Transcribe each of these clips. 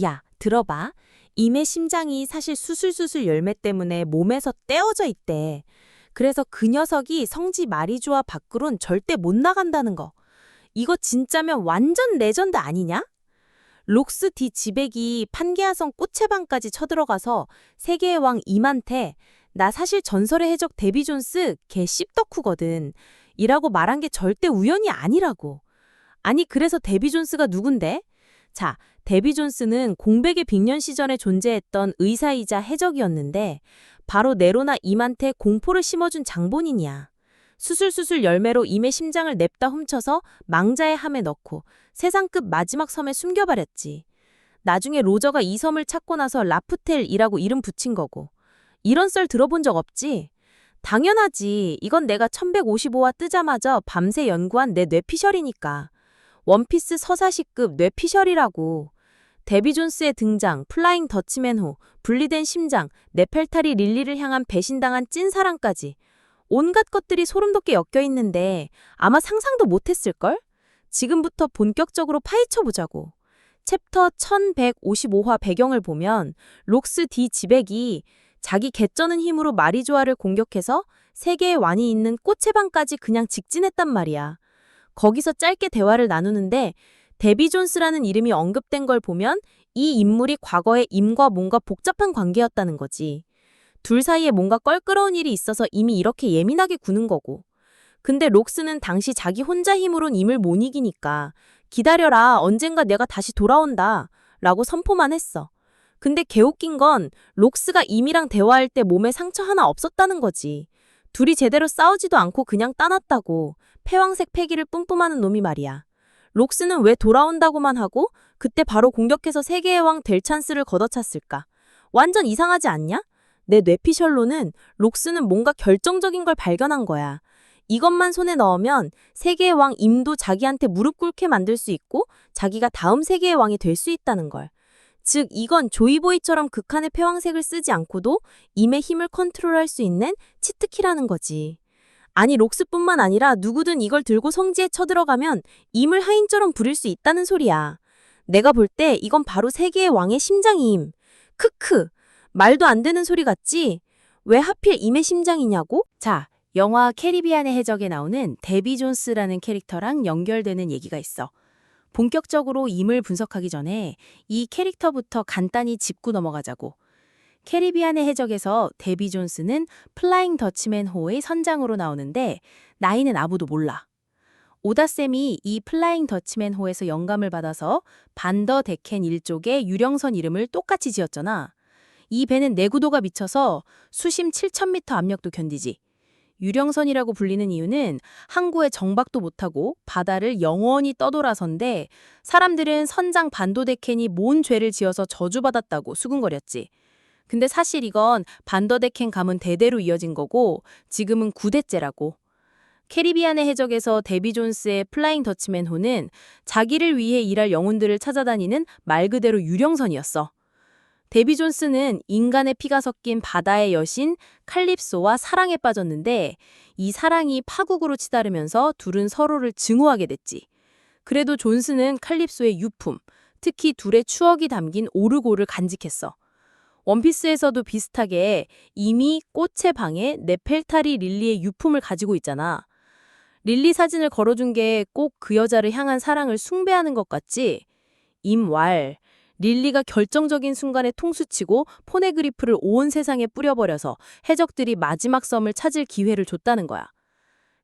야, 들어봐. 임의 심장이 사실 수술수술 열매 때문에 몸에서 떼어져 있대. 그래서 그 녀석이 성지 마리주아 밖으론 절대 못 나간다는 거. 이거 진짜면 완전 레전드 아니냐? 록스 디 지백이 판게아성 꽃채방까지 쳐들어가서 세계의 왕 임한테 나 사실 전설의 해적 데비 존스 걔 씹덕후거든. 이라고 말한 게 절대 우연이 아니라고. 아니 그래서 데비 존스가 누군데? 자, 데비 존스는 공백의 빅년 시절에 존재했던 의사이자 해적이었는데 바로 네로나 임한테 공포를 심어준 장본인이야. 수술수술 열매로 임의 심장을 냅다 훔쳐서 망자의 함에 넣고 세상급 마지막 섬에 숨겨버렸지. 나중에 로저가 이 섬을 찾고 나서 라프텔이라고 이름 붙인 거고. 이런 썰 들어본 적 없지? 당연하지. 이건 내가 1155화 뜨자마자 밤새 연구한 내 뇌피셜이니까. 원피스 서사시급 뇌피셜이라고. 데비 존스의 등장, 플라잉 더치맨호, 분리된 심장, 네펠타리 릴리를 향한 배신당한 찐사랑까지. 온갖 것들이 소름돋게 엮여 있는데 아마 상상도 못했을걸? 지금부터 본격적으로 파헤쳐보자고. 챕터 1155화 배경을 보면 록스 디 지백이 자기 개쩌는 힘으로 마리조아를 공격해서 세계의 완이 있는 꽃의 방까지 그냥 직진했단 말이야. 거기서 짧게 대화를 나누는데 데비 존스라는 이름이 언급된 걸 보면 이 인물이 과거에 임과 뭔가 복잡한 관계였다는 거지. 둘 사이에 뭔가 껄끄러운 일이 있어서 임이 이렇게 예민하게 구는 거고. 근데 록스는 당시 자기 혼자 힘으론 임을 못 이기니까 기다려라 언젠가 내가 다시 돌아온다 라고 선포만 했어. 근데 개웃긴 건 록스가 임이랑 대화할 때 몸에 상처 하나 없었다는 거지. 둘이 제대로 싸우지도 않고 그냥 따놨다고. 패왕색 패기를 뿜뿜하는 놈이 말이야. 록스는 왜 돌아온다고만 하고 그때 바로 공격해서 세계의 왕 될 찬스를 걷어찼을까? 완전 이상하지 않냐? 내 뇌피셜로는 록스는 뭔가 결정적인 걸 발견한 거야. 이것만 손에 넣으면 세계의 왕 임도 자기한테 무릎 꿇게 만들 수 있고 자기가 다음 세계의 왕이 될 수 있다는 걸. 즉 이건 조이보이처럼 극한의 패왕색을 쓰지 않고도 임의 힘을 컨트롤할 수 있는 치트키라는 거지. 아니 록스뿐만 아니라 누구든 이걸 들고 성지에 쳐들어가면 임을 하인처럼 부릴 수 있다는 소리야. 내가 볼 때 이건 바로 세계의 왕의 심장임. 크크. 말도 안 되는 소리 같지? 왜 하필 임의 심장이냐고? 자, 영화 캐리비안의 해적에 나오는 데비 존스라는 캐릭터랑 연결되는 얘기가 있어. 본격적으로 임을 분석하기 전에 이 캐릭터부터 간단히 짚고 넘어가자고. 캐리비안의 해적에서 데비 존스는 플라잉 더치맨 호의 선장으로 나오는데 나이는 아무도 몰라. 오다쌤이 이 플라잉 더치맨 호에서 영감을 받아서 반더 데켄 일족의 유령선 이름을 똑같이 지었잖아. 이 배는 내구도가 미쳐서 수심 7,000m 압력도 견디지. 유령선이라고 불리는 이유는 항구에 정박도 못하고 바다를 영원히 떠돌아선데 사람들은 선장 반도데켄이 뭔 죄를 지어서 저주받았다고 수군거렸지. 근데 사실 이건 반더데켄 가문 대대로 이어진 거고 지금은 9대째라고. 캐리비안의 해적에서 데비 존스의 플라잉 더치맨 호는 자기를 위해 일할 영혼들을 찾아다니는 말 그대로 유령선이었어. 데비 존스는 인간의 피가 섞인 바다의 여신 칼립소와 사랑에 빠졌는데 이 사랑이 파국으로 치달으면서 둘은 서로를 증오하게 됐지. 그래도 존스는 칼립소의 유품, 특히 둘의 추억이 담긴 오르골을 간직했어. 원피스에서도 비슷하게 이미 꽃의 방에 네펠타리 릴리의 유품을 가지고 있잖아. 릴리 사진을 걸어준 게 꼭 그 여자를 향한 사랑을 숭배하는 것 같지? 임왈. 릴리가 결정적인 순간에 통수치고 포네그리프를 온 세상에 뿌려버려서 해적들이 마지막 섬을 찾을 기회를 줬다는 거야.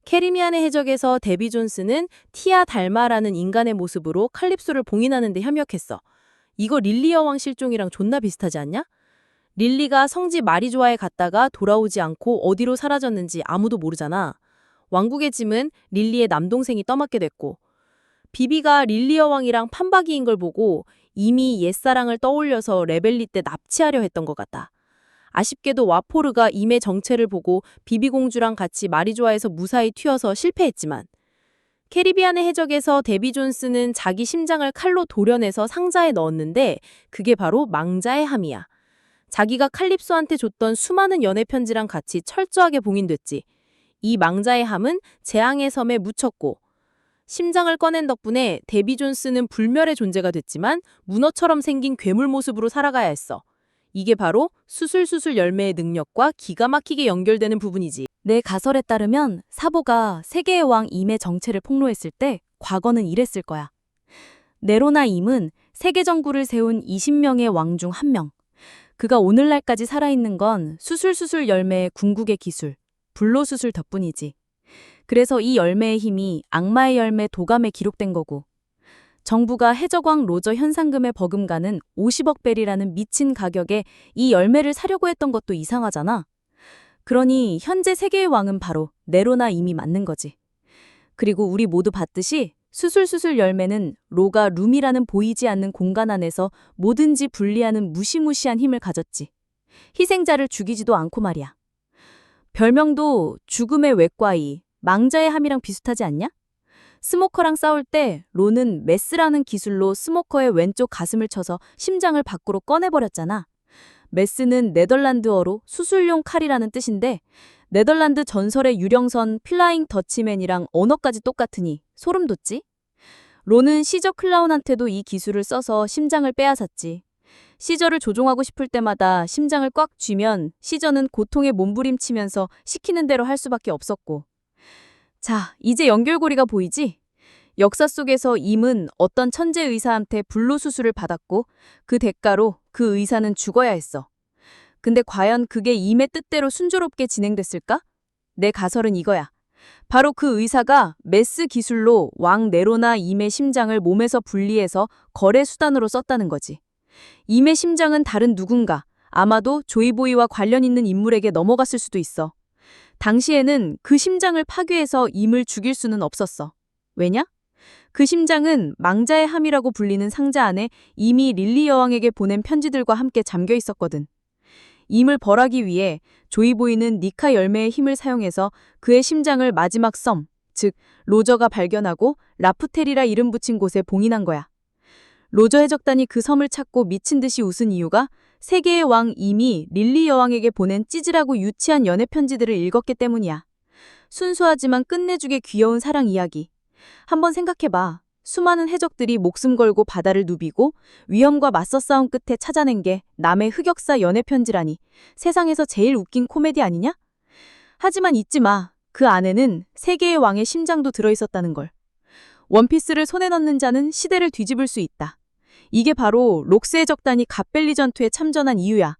캐리비안의 해적에서 데비 존스는 티아 달마라는 인간의 모습으로 칼립소를 봉인하는 데 협력했어. 이거 릴리 여왕 실종이랑 존나 비슷하지 않냐? 릴리가 성지 마리조아에 갔다가 돌아오지 않고 어디로 사라졌는지 아무도 모르잖아. 왕국의 짐은 릴리의 남동생이 떠맡게 됐고 비비가 릴리 여왕이랑 판박이인 걸 보고 이미 옛사랑을 떠올려서 레벨리 때 납치하려 했던 것 같다. 아쉽게도 와포르가 임의 정체를 보고 비비 공주랑 같이 마리조아에서 무사히 튀어서 실패했지만 캐리비안의 해적에서 데비 존스는 자기 심장을 칼로 도려내서 상자에 넣었는데 그게 바로 망자의 함이야. 자기가 칼립소한테 줬던 수많은 연애 편지랑 같이 철저하게 봉인됐지. 이 망자의 함은 재앙의 섬에 묻혔고 심장을 꺼낸 덕분에 데비 존스는 불멸의 존재가 됐지만 문어처럼 생긴 괴물 모습으로 살아가야 했어. 이게 바로 수술수술 열매의 능력과 기가 막히게 연결되는 부분이지. 내 가설에 따르면 사보가 세계의 왕 임의 정체를 폭로했을 때 과거는 이랬을 거야. 네로나 임은 세계 정부를 세운 20명의 왕 중 한 명. 그가 오늘날까지 살아있는 건 수술수술 열매의 궁극의 기술, 불로수술 덕분이지. 그래서 이 열매의 힘이 악마의 열매 도감에 기록된 거고, 정부가 해적왕 로저 현상금에 버금가는 50억 벨이라는 미친 가격에 이 열매를 사려고 했던 것도 이상하잖아. 그러니 현재 세계의 왕은 바로 네로나 임이 맞는 거지. 그리고 우리 모두 봤듯이 수술수술 열매는 로가 룸이라는 보이지 않는 공간 안에서 뭐든지 분리하는 무시무시한 힘을 가졌지. 희생자를 죽이지도 않고 말이야. 별명도 죽음의 외과의, 망자의 함이랑 비슷하지 않냐? 스모커랑 싸울 때 로는 메스라는 기술로 스모커의 왼쪽 가슴을 쳐서 심장을 밖으로 꺼내버렸잖아. 메스는 네덜란드어로 수술용 칼이라는 뜻인데 네덜란드 전설의 유령선 플라잉 더치맨이랑 언어까지 똑같으니 소름 돋지? 로는 시저 클라운한테도 이 기술을 써서 심장을 빼앗았지. 시저를 조종하고 싶을 때마다 심장을 꽉 쥐면 시저는 고통에 몸부림치면서 시키는 대로 할 수밖에 없었고. 자, 이제 연결고리가 보이지? 역사 속에서 임은 어떤 천재 의사한테 불로수술을 받았고 그 대가로 그 의사는 죽어야 했어. 근데 과연 그게 임의 뜻대로 순조롭게 진행됐을까? 내 가설은 이거야. 바로 그 의사가 메스 기술로 왕 네로나 임의 심장을 몸에서 분리해서 거래 수단으로 썼다는 거지. 임의 심장은 다른 누군가, 아마도 조이보이와 관련 있는 인물에게 넘어갔을 수도 있어. 당시에는 그 심장을 파괴해서 임을 죽일 수는 없었어. 왜냐? 그 심장은 망자의 함이라고 불리는 상자 안에 이미 릴리 여왕에게 보낸 편지들과 함께 잠겨 있었거든. 임을 벌하기 위해 조이보이는 니카 열매의 힘을 사용해서 그의 심장을 마지막 섬, 즉 로저가 발견하고 라프텔이라 이름 붙인 곳에 봉인한 거야. 로저 해적단이 그 섬을 찾고 미친 듯이 웃은 이유가 세계의 왕 임이 릴리 여왕에게 보낸 찌질하고 유치한 연애 편지들을 읽었기 때문이야. 순수하지만 끝내주게 귀여운 사랑 이야기. 한번 생각해봐. 수많은 해적들이 목숨 걸고 바다를 누비고 위험과 맞서 싸운 끝에 찾아낸 게 남의 흑역사 연애 편지라니 세상에서 제일 웃긴 코미디 아니냐? 하지만 잊지 마. 그 안에는 세계의 왕의 심장도 들어있었다는 걸. 원피스를 손에 넣는 자는 시대를 뒤집을 수 있다. 이게 바로 록스 해적단이 갓벨리 전투에 참전한 이유야.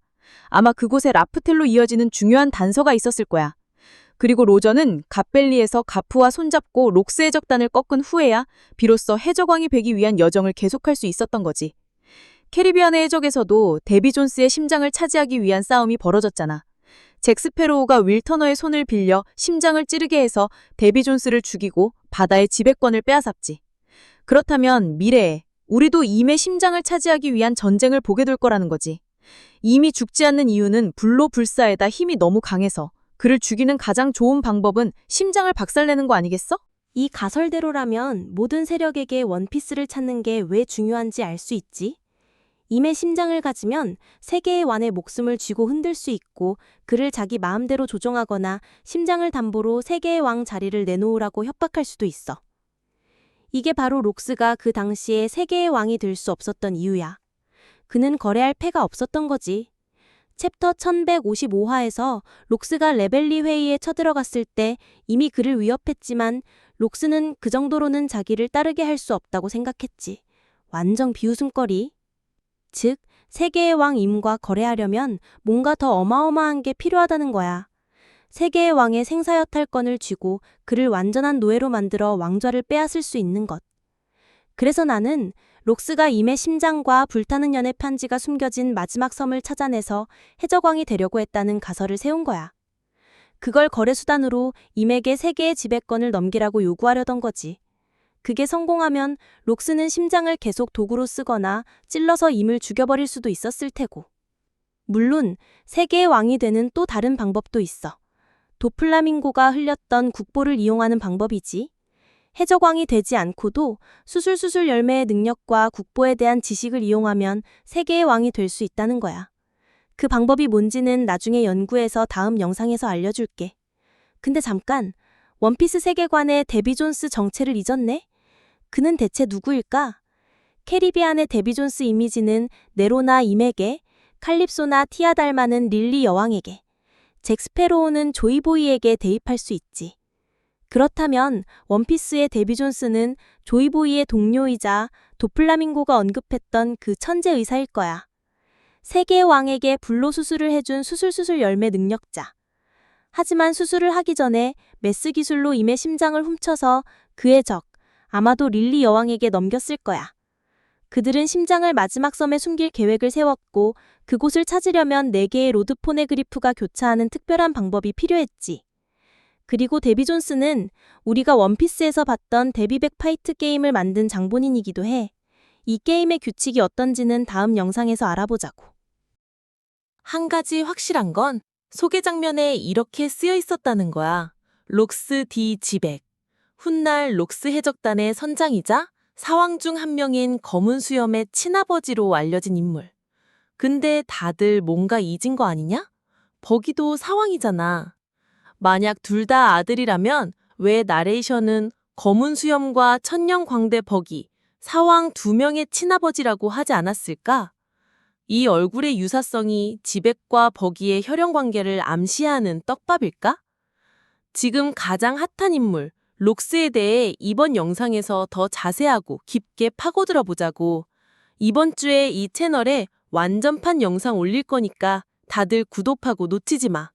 아마 그곳에 라프텔로 이어지는 중요한 단서가 있었을 거야. 그리고 로저는 갓벨리에서 가프와 손잡고 록스 해적단을 꺾은 후에야 비로소 해적왕이 되기 위한 여정을 계속할 수 있었던 거지. 캐리비안의 해적에서도 데비 존스의 심장을 차지하기 위한 싸움이 벌어졌잖아. 잭 스페로우가 윌 터너의 손을 빌려 심장을 찌르게 해서 데비 존스를 죽이고 바다의 지배권을 빼앗았지. 그렇다면 미래에 우리도 임의 심장을 차지하기 위한 전쟁을 보게 될 거라는 거지. 임이 죽지 않는 이유는 불로불사에다 힘이 너무 강해서 그를 죽이는 가장 좋은 방법은 심장을 박살내는 거 아니겠어? 이 가설대로라면 모든 세력에게 원피스를 찾는 게 왜 중요한지 알 수 있지? 임의 심장을 가지면 세계의 왕의 목숨을 쥐고 흔들 수 있고 그를 자기 마음대로 조종하거나 심장을 담보로 세계의 왕 자리를 내놓으라고 협박할 수도 있어. 이게 바로 록스가 그 당시에 세계의 왕이 될 수 없었던 이유야. 그는 거래할 패가 없었던 거지. 챕터 1155화에서 록스가 레벨리 회의에 쳐들어갔을 때 이미 그를 위협했지만 록스는 그 정도로는 자기를 따르게 할 수 없다고 생각했지. 완전 비웃음거리. 즉, 세계의 왕 임과 거래하려면 뭔가 더 어마어마한 게 필요하다는 거야. 세계의 왕의 생사여탈권을 쥐고 그를 완전한 노예로 만들어 왕좌를 빼앗을 수 있는 것. 그래서 나는 록스가 임의 심장과 불타는 연애 편지가 숨겨진 마지막 섬을 찾아내서 해적왕이 되려고 했다는 가설을 세운 거야. 그걸 거래 수단으로 임에게 세계의 지배권을 넘기라고 요구하려던 거지. 그게 성공하면 록스는 심장을 계속 도구로 쓰거나 찔러서 임을 죽여버릴 수도 있었을 테고. 물론 세계의 왕이 되는 또 다른 방법도 있어. 도플라밍고가 흘렸던 국보를 이용하는 방법이지. 해적왕이 되지 않고도 수술수술 열매의 능력과 국보에 대한 지식을 이용하면 세계의 왕이 될 수 있다는 거야. 그 방법이 뭔지는 나중에 연구해서 다음 영상에서 알려줄게. 근데 잠깐, 원피스 세계관의 데비 존스 정체를 잊었네? 그는 대체 누구일까? 캐리비안의 데비 존스 이미지는 네로나 임에게, 칼립소나 티아 닮아는 릴리 여왕에게, 잭 스페로우는 조이보이에게 대입할 수 있지. 그렇다면 원피스의 데비 존스는 조이보이의 동료이자 도플라밍고가 언급했던 그 천재 의사일 거야. 세계의 왕에게 불로 수술을 해준 수술수술 열매 능력자. 하지만 수술을 하기 전에 메스 기술로 임의 심장을 훔쳐서 그의 적, 아마도 릴리 여왕에게 넘겼을 거야. 그들은 심장을 마지막 섬에 숨길 계획을 세웠고 그곳을 찾으려면 4개의 로드 포네그리프가 교차하는 특별한 방법이 필요했지. 그리고 데비 존스는 우리가 원피스에서 봤던 데비백 파이트 게임을 만든 장본인이기도 해. 이 게임의 규칙이 어떤지는 다음 영상에서 알아보자고. 한 가지 확실한 건 소개 장면에 이렇게 쓰여 있었다는 거야. 록스 디 지백. 훗날 록스 해적단의 선장이자 사왕 중 한 명인 검은 수염의 친아버지로 알려진 인물. 근데 다들 뭔가 잊은 거 아니냐? 버기도 사왕이잖아. 만약 둘 다 아들이라면 왜 나레이션은 검은 수염과 천년광대 버기, 사왕 2명의 친아버지라고 하지 않았을까? 이 얼굴의 유사성이 지백과 버기의 혈연 관계를 암시하는 떡밥일까? 지금 가장 핫한 인물, 록스에 대해 이번 영상에서 더 자세하고 깊게 파고들어 보자고. 이번 주에 이 채널에 완전판 영상 올릴 거니까 다들 구독하고 놓치지 마.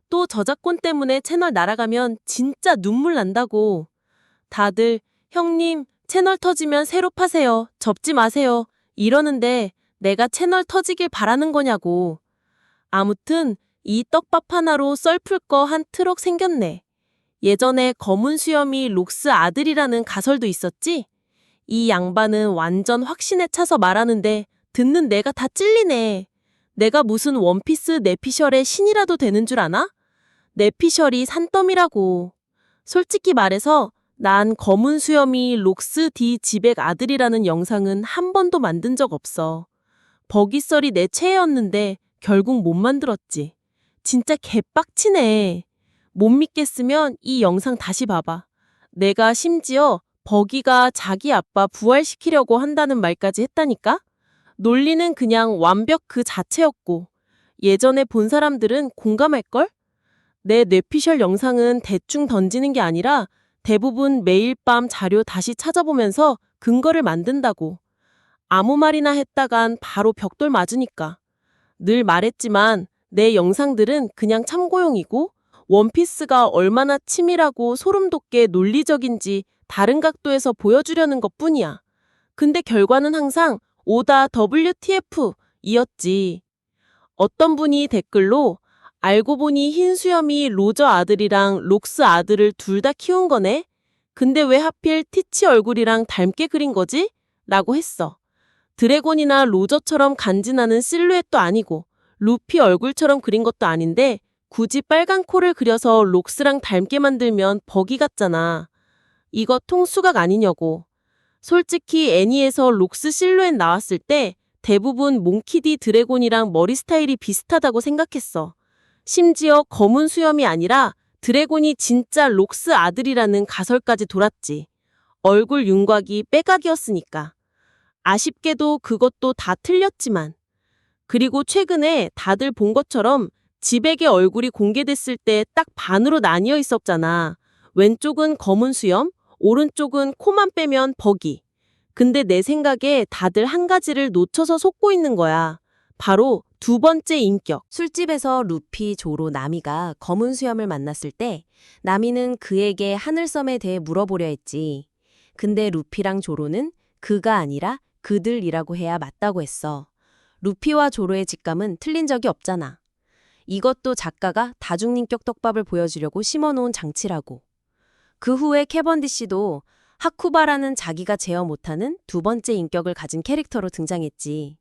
또 저작권 때문에 채널 날아가면 진짜 눈물 난다고. 다들 형님 채널 터지면 새로 파세요. 접지 마세요. 이러는데 내가 채널 터지길 바라는 거냐고. 아무튼 이 떡밥 하나로 썰풀 거 한 트럭 생겼네. 예전에 검은 수염이 록스 아들이라는 가설도 있었지? 이 양반은 완전 확신에 차서 말하는데 듣는 내가 다 찔리네. 내가 무슨 원피스 내피셜의 신이라도 되는 줄 아나? 내피셜이 산더미라고. 솔직히 말해서 난 검은 수염이 록스 디 지백 아들이라는 영상은 한 번도 만든 적 없어. 버기썰이 내 최애였는데 결국 못 만들었지. 진짜 개빡치네. 못 믿겠으면 이 영상 다시 봐봐. 내가 심지어 버기가 자기 아빠 부활시키려고 한다는 말까지 했다니까? 논리는 그냥 완벽 그 자체였고 예전에 본 사람들은 공감할걸? 내 뇌피셜 영상은 대충 던지는 게 아니라 대부분 매일 밤 자료 다시 찾아보면서 근거를 만든다고. 아무 말이나 했다간 바로 벽돌 맞으니까. 늘 말했지만 내 영상들은 그냥 참고용이고 원피스가 얼마나 치밀하고 소름 돋게 논리적인지 다른 각도에서 보여주려는 것뿐이야. 근데 결과는 항상 오다 WTF 이었지. 어떤 분이 댓글로 알고 보니 흰 수염이 로저 아들이랑 록스 아들을 둘 다 키운 거네? 근데 왜 하필 티치 얼굴이랑 닮게 그린 거지? 라고 했어. 드래곤이나 로저처럼 간지나는 실루엣도 아니고 루피 얼굴처럼 그린 것도 아닌데 굳이 빨간 코를 그려서 록스랑 닮게 만들면 버기 같잖아. 이거 통수각 아니냐고. 솔직히 애니에서 록스 실루엣 나왔을 때 대부분 몽키디 드래곤이랑 머리 스타일이 비슷하다고 생각했어. 심지어 검은 수염이 아니라 드래곤이 진짜 록스 아들이라는 가설까지 돌았지. 얼굴 윤곽이 빼각이었으니까. 아쉽게도 그것도 다 틀렸지만. 그리고 최근에 다들 본 것처럼 지백의 얼굴이 공개됐을 때 딱 반으로 나뉘어 있었잖아. 왼쪽은 검은 수염, 오른쪽은 코만 빼면 버기. 근데 내 생각에 다들 한 가지를 놓쳐서 속고 있는 거야. 바로 두 번째 인격. 술집에서 루피, 조로, 나미가 검은 수염을 만났을 때 나미는 그에게 하늘섬에 대해 물어보려 했지. 근데 루피랑 조로는 그가 아니라 그들이라고 해야 맞다고 했어. 루피와 조로의 직감은 틀린 적이 없잖아. 이것도 작가가 다중인격 떡밥을 보여주려고 심어놓은 장치라고. 그 후에 캐번디시도 하쿠바라는 자기가 제어 못하는 두 번째 인격을 가진 캐릭터로 등장했지.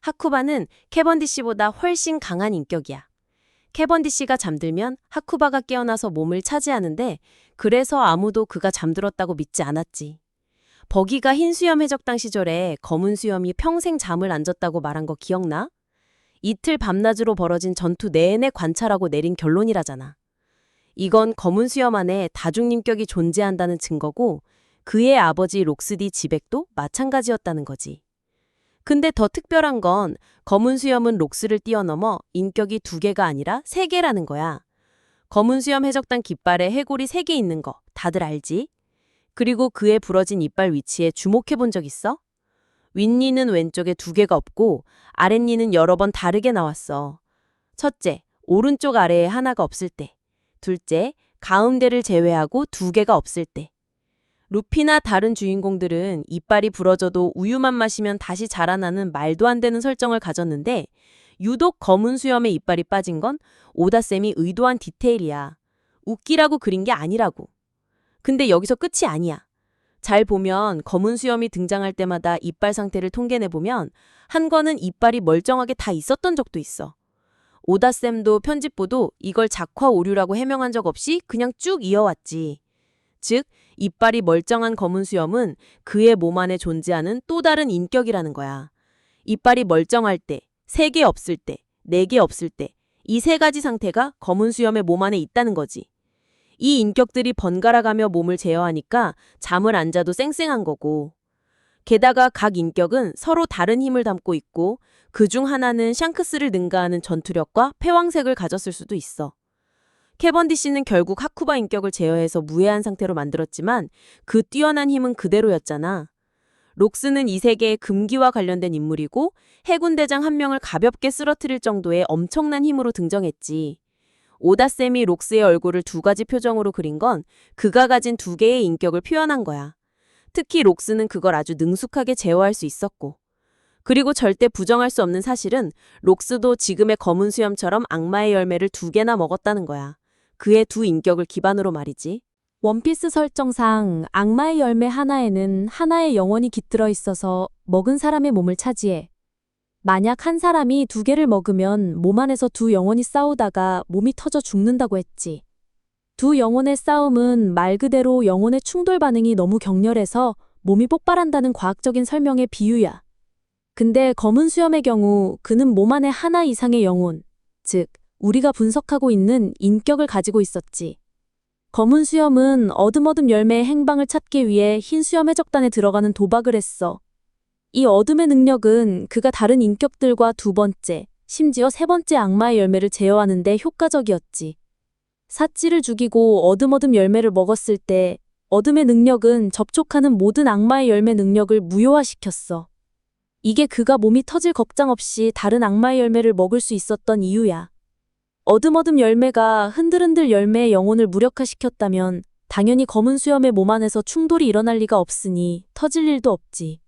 하쿠바는 캐번디시보다 훨씬 강한 인격이야. 캐번디시가 잠들면 하쿠바가 깨어나서 몸을 차지하는데 그래서 아무도 그가 잠들었다고 믿지 않았지. 버기가 흰 수염 해적당 시절에 검은 수염이 평생 잠을 안 잤다고 말한 거 기억나? 이틀 밤낮으로 벌어진 전투 내내 관찰하고 내린 결론이라잖아. 이건 검은 수염 안에 다중인격이 존재한다는 증거고 그의 아버지 록스디 지백도 마찬가지였다는 거지. 근데 더 특별한 건 검은 수염은 록스를 뛰어넘어 인격이 2개가 아니라 3개라는 거야. 검은 수염 해적단 깃발에 해골이 3개 있는 거 다들 알지? 그리고 그의 부러진 이빨 위치에 주목해 본 적 있어? 윗니는 왼쪽에 2개가 없고 아랫니는 여러 번 다르게 나왔어. 첫째, 오른쪽 아래에 하나가 없을 때. 둘째, 가운데를 제외하고 2개가 없을 때. 루피나 다른 주인공들은 이빨이 부러져도 우유만 마시면 다시 자라나는 말도 안 되는 설정을 가졌는데 유독 검은 수염에 이빨이 빠진 건 오다쌤이 의도한 디테일이야. 웃기라고 그린 게 아니라고. 근데 여기서 끝이 아니야. 잘 보면 검은 수염이 등장할 때마다 이빨 상태를 통계내보면 한 권은 이빨이 멀쩡하게 다 있었던 적도 있어. 오다쌤도 편집부도 이걸 작화 오류라고 해명한 적 없이 그냥 쭉 이어왔지. 즉, 이빨이 멀쩡한 검은 수염은 그의 몸 안에 존재하는 또 다른 인격이라는 거야. 이빨이 멀쩡할 때, 3개 없을 때, 4개 없을 때, 이 3가지 상태가 검은 수염의 몸 안에 있다는 거지. 이 인격들이 번갈아가며 몸을 제어하니까 잠을 안 자도 쌩쌩한 거고. 게다가 각 인격은 서로 다른 힘을 담고 있고 그중 하나는 샹크스를 능가하는 전투력과 패왕색을 가졌을 수도 있어. 캐번디시는 결국 하쿠바 인격을 제어해서 무해한 상태로 만들었지만 그 뛰어난 힘은 그대로였잖아. 록스는 이 세계의 금기와 관련된 인물이고 해군 대장 한 명을 가볍게 쓰러뜨릴 정도의 엄청난 힘으로 등장했지. 오다쌤이 록스의 얼굴을 2가지 표정으로 그린 건 그가 가진 2개의 인격을 표현한 거야. 특히 록스는 그걸 아주 능숙하게 제어할 수 있었고. 그리고 절대 부정할 수 없는 사실은 록스도 지금의 검은 수염처럼 악마의 열매를 2개나 먹었다는 거야. 그의 2 인격을 기반으로 말이지. 원피스 설정상 악마의 열매 하나에는 하나의 영혼이 깃들어 있어서 먹은 사람의 몸을 차지해. 만약 한 사람이 2개를 먹으면 몸 안에서 2 영혼이 싸우다가 몸이 터져 죽는다고 했지. 2 영혼의 싸움은 말 그대로 영혼의 충돌 반응이 너무 격렬해서 몸이 폭발한다는 과학적인 설명의 비유야. 근데 검은 수염의 경우 그는 몸 안에 하나 이상의 영혼, 즉 우리가 분석하고 있는 인격을 가지고 있었지. 검은 수염은 어둠 열매의 행방을 찾기 위해 흰 수염 해적단에 들어가는 도박을 했어. 이 어둠의 능력은 그가 다른 인격들과 2번째, 심지어 3번째 악마의 열매를 제어하는 데 효과적이었지. 사찌를 죽이고 어둠 열매를 먹었을 때 어둠의 능력은 접촉하는 모든 악마의 열매 능력을 무효화시켰어. 이게 그가 몸이 터질 걱정 없이 다른 악마의 열매를 먹을 수 있었던 이유야. 어둠 열매가 흔들흔들 열매의 영혼을 무력화시켰다면 당연히 검은 수염의 몸 안에서 충돌이 일어날 리가 없으니 터질 일도 없지.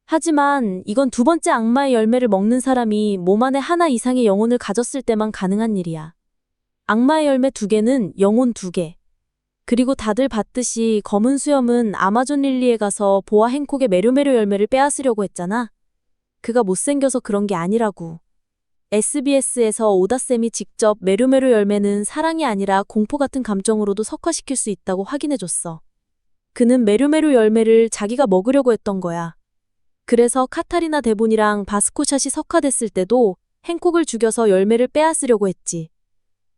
하지만 이건 2번째 악마의 열매를 먹는 사람이 몸 안에 하나 이상의 영혼을 가졌을 때만 가능한 일이야. 악마의 열매 2개는 영혼 2개. 그리고 다들 봤듯이 검은 수염은 아마존 릴리에 가서 보아 행콕의 메료메료 열매를 빼앗으려고 했잖아. 그가 못생겨서 그런 게 아니라고. SBS에서 오다쌤이 직접 메료메료 열매는 사랑이 아니라 공포 같은 감정으로도 석화시킬 수 있다고 확인해줬어. 그는 메료메료 열매를 자기가 먹으려고 했던 거야. 그래서 카타리나 데본이랑 바스코샷이 석화됐을 때도 행콕을 죽여서 열매를 빼앗으려고 했지.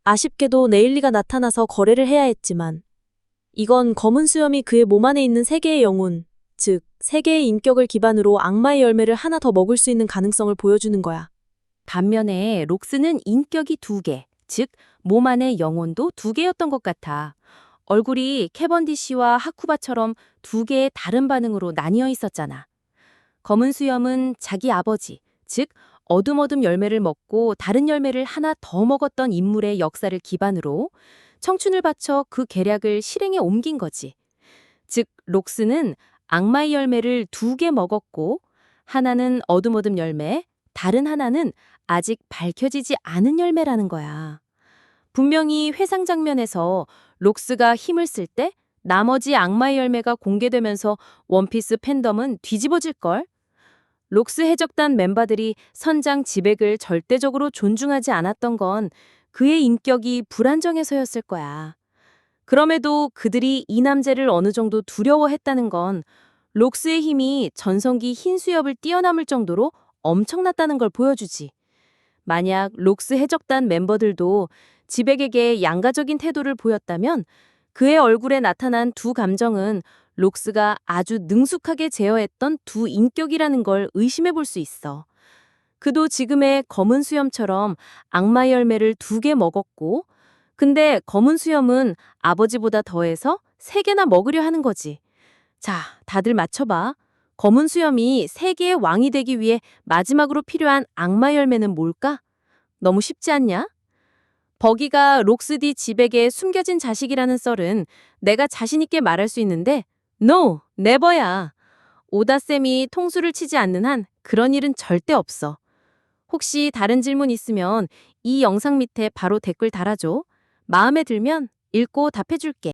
아쉽게도 네일리가 나타나서 거래를 해야 했지만 이건 검은 수염이 그의 몸 안에 있는 3개의 영혼, 즉 3개의 인격을 기반으로 악마의 열매를 하나 더 먹을 수 있는 가능성을 보여주는 거야. 반면에 록스는 인격이 2개, 즉 몸 안의 영혼도 2개였던 것 같아. 얼굴이 캐번디시와 하쿠바처럼 2개의 다른 반응으로 나뉘어 있었잖아. 검은 수염은 자기 아버지, 즉 어둠 열매를 먹고 다른 열매를 하나 더 먹었던 인물의 역사를 기반으로 청춘을 바쳐 그 계략을 실행에 옮긴 거지. 즉 록스는 악마의 열매를 2개 먹었고 하나는 어둠 열매, 다른 하나는 아직 밝혀지지 않은 열매라는 거야. 분명히 회상 장면에서 록스가 힘을 쓸 때 나머지 악마의 열매가 공개되면서 원피스 팬덤은 뒤집어질걸? 록스 해적단 멤버들이 선장 지백을 절대적으로 존중하지 않았던 건 그의 인격이 불안정해서였을 거야. 그럼에도 그들이 이 남자를 어느 정도 두려워했다는 건 록스의 힘이 전성기 흰수염을 뛰어넘을 정도로 엄청났다는 걸 보여주지. 만약 록스 해적단 멤버들도 지백에게 양가적인 태도를 보였다면 그의 얼굴에 나타난 2 감정은 록스가 아주 능숙하게 제어했던 두 인격이라는 걸 의심해 볼 수 있어. 그도 지금의 검은 수염처럼 악마 열매를 2개 먹었고, 근데 검은 수염은 아버지보다 더해서 3개나 먹으려 하는 거지. 자, 다들 맞춰봐. 검은 수염이 세계의 왕이 되기 위해 마지막으로 필요한 악마 열매는 뭘까? 너무 쉽지 않냐? 버기가 록스디 집에게 숨겨진 자식이라는 썰은 내가 자신 있게 말할 수 있는데 No, never야. 오다쌤이 통수를 치지 않는 한 그런 일은 절대 없어. 혹시 다른 질문 있으면 이 영상 밑에 바로 댓글 달아줘. 마음에 들면 읽고 답해줄게.